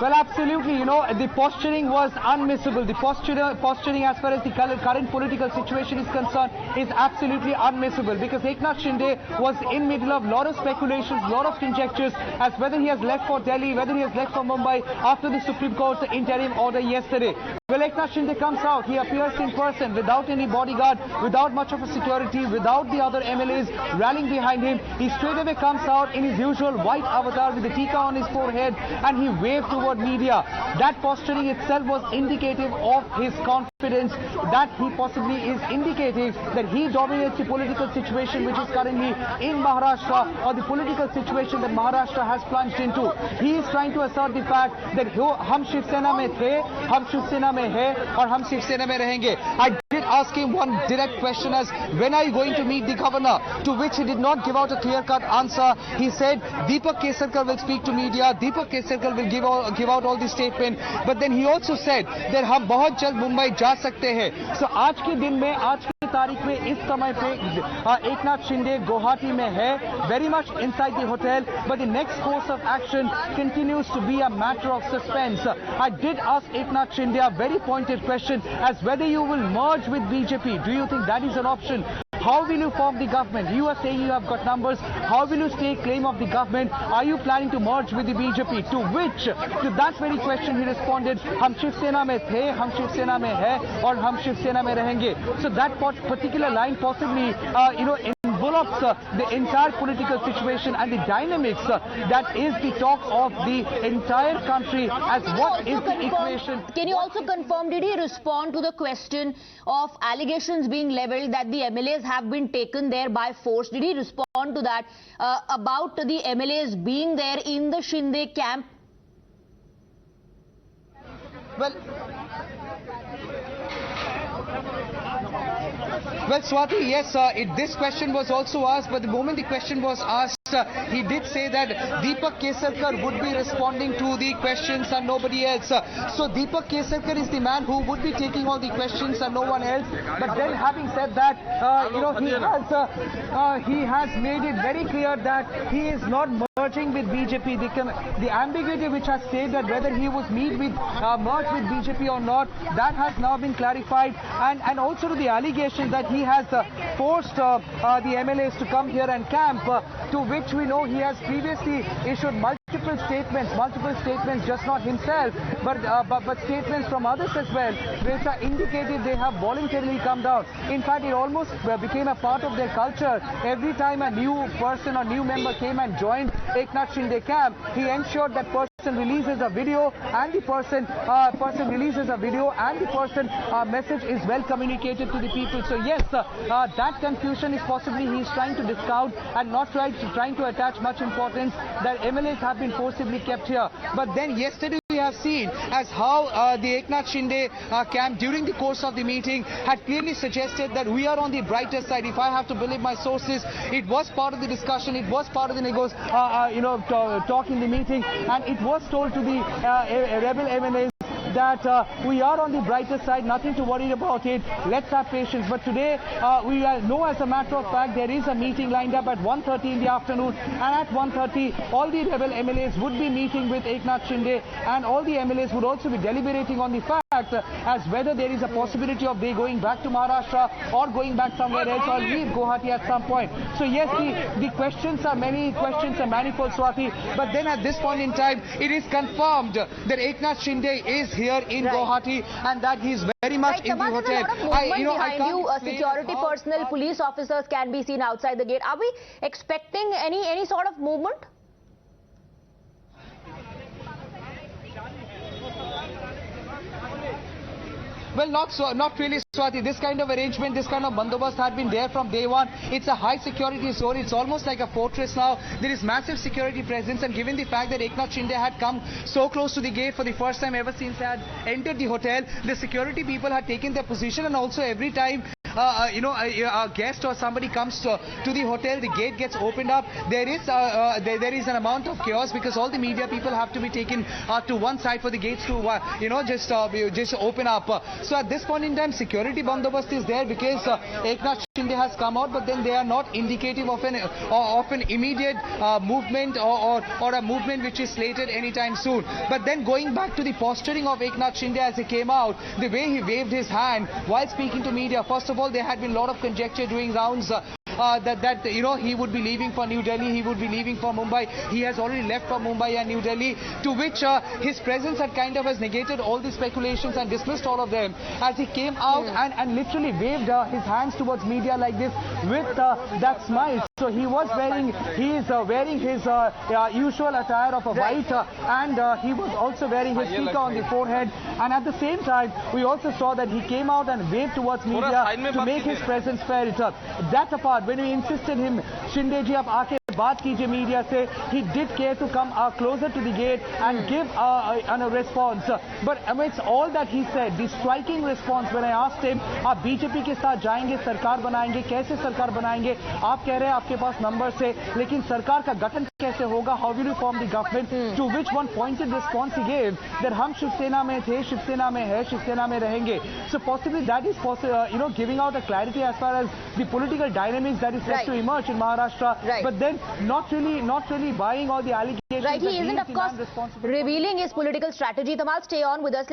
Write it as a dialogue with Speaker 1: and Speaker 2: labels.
Speaker 1: Well, absolutely. You know, the posturing was unmissable. The posturing as far as the current political situation is concerned is absolutely unmissable, because Eknath Shinde was in middle of lot of speculations, lot of conjectures as whether he has left for Delhi, whether he has left for Mumbai after the Supreme Court interim order yesterday. Well, Eknath Shinde comes out, he appears in person without any bodyguard, without much of a security, without the other MLAs rallying behind him. He straight away comes out in his usual white avatar with the tika on his forehead, and he waved toward media. That posturing itself was indicative of his confidence, that he possibly is indicating that he dominates the political situation which is currently in Maharashtra, or the political situation that Maharashtra has plunged into. He is trying to assert the fact that hum Shiv Sena mein the, hum Shiv Sena mein hai, aur hum Shiv Sena mein rahenge. I did ask him one direct question as, when are you going to meet the governor? To which he did not give out a clear-cut answer. He said Deepak Kesarkar will speak to media, Deepak Kesarkar will give out all the statement. But then he also said that hum bahut jald Mumbai ja sakte hain. So आज के दिन में, आज की तारीख में, इस समय पे एकनाथ शिंदे गुवाहाटी में है, very much inside the hotel, but the next course of action continues to be a matter of suspense. I did ask Eknath Shinde a very pointed question as whether you will merge with BJP. Do you think that is an option? How will you form the government? You are saying you have got numbers. How will you stake claim of the government? Are you planning to merge with the BJP? To which, to that very question, he responded, "Hum Shiv Sena mein the, hum Shiv Sena mein hai, aur hum Shiv Sena mein rahenge." So that particular line possibly, envelops the entire political situation and the dynamics that is the talk of the entire country as what is the equation.
Speaker 2: Can you also confirm, did he respond to the question of allegations being leveled that the MLAs have been taken there by force? Did he respond to that about the MLAs being there in the Shinde camp?
Speaker 1: Well, Swati, yes, this question was also asked, but the moment the question was asked, he did say that Deepak Kesarkar would be responding to the questions and nobody else. So Deepak Kesarkar is the man who would be taking all the questions and no one else. But then, having said that, he has made it very clear that he is not merging with BJP. The ambiguity which has stayed that whether he was merged with BJP or not, that has now been clarified, and also to the allegation that he has forced the MLAs to come here and camp, to which we know he has previously issued multiple statements, just not himself, but statements from others as well, which are indicated they have voluntarily come down. In fact, it almost became a part of their culture. Every time a new person or new member came and joined Eknath Shinde camp, he ensured that person releases a video, and the person message is well communicated to the people. So yes, that confusion is possibly he's trying to discount and not trying to attach much importance that MLAs have been forcibly kept here. But then yesterday we have seen as how the Eknath Shinde camp during the course of the meeting had clearly suggested that we are on the brighter side. If I have to believe my sources, it was part of the discussion, it was part of the talk in the meeting, and it was told to the rebel MLAs that we are on the brighter side, nothing to worry about it, let's have patience. But today we know, as a matter of fact, there is a meeting lined up at 1:30 in the afternoon, and at 1:30 all the rebel MLAs would be meeting with Eknath Shinde, and all the MLAs would also be deliberating on the fact as whether there is a possibility of they going back to Maharashtra or going back somewhere else or leave Guwahati at some point. So yes, the questions are manifold, Swati, but then at this point in time it is confirmed that Eknath Shinde is here in Guwahati and that he is very much in the hotel.
Speaker 2: Security personnel, police officers can be seen outside the gate. Are we expecting any sort of movement?
Speaker 1: Well, not really, Swati. This kind of arrangement, this kind of bandobast had been there from day one. It's a high security zone. It's almost like a fortress now. There is massive security presence, and given the fact that Eknath Shinde had come so close to the gate for the first time ever since he had entered the hotel, the security people had taken their position, and also every time a guest or somebody comes to the hotel, the gate gets opened up, there is an amount of chaos because all the media people have to be taken to one side for the gates to just open up. So at this point in time, security bandobast is there because Eknath Shinde has come out, but then they are not indicative of an immediate movement or a movement which is slated anytime soon. But then going back to the posturing of Eknath Shinde as he came out, the way he waved his hand while speaking to media, first of all, there had been a lot of conjecture doing rounds that he would be leaving for New Delhi, he would be leaving for Mumbai. He has already left for Mumbai and New Delhi, to which his presence had kind of has negated all the speculations and dismissed all of them as he came out and literally waved his hands towards media like this with that smile. So he is wearing his usual attire of a white and he was also wearing his speaker on the forehead, and at the same time we also saw that he came out and waved towards media to make his presence felt. That apart, when we insisted him, Shinde ji ab aake baat kijiye media se, he did care to come closer to the gate and give a response. But amidst all that he said, the striking response when I asked him, आप BJP के साथ जाएंगे, सरकार बनाएंगे, कैसे सरकार बनाएंगे? आप कह रहे हैं आपके पास नंबर से, लेकिन सरकार का गठन कैसे होगा? How will you form the government? To which one pointed response he gave that हम शिवसेना में थे, शिवसेना में है, शिवसेना में रहेंगे. So possibly that is giving out a clarity as far as the political dynamics that is set to emerge in Maharashtra. But then not really buying all the allegations.
Speaker 2: He isn't, of course, revealing his political strategy. Tamal, stay on with us.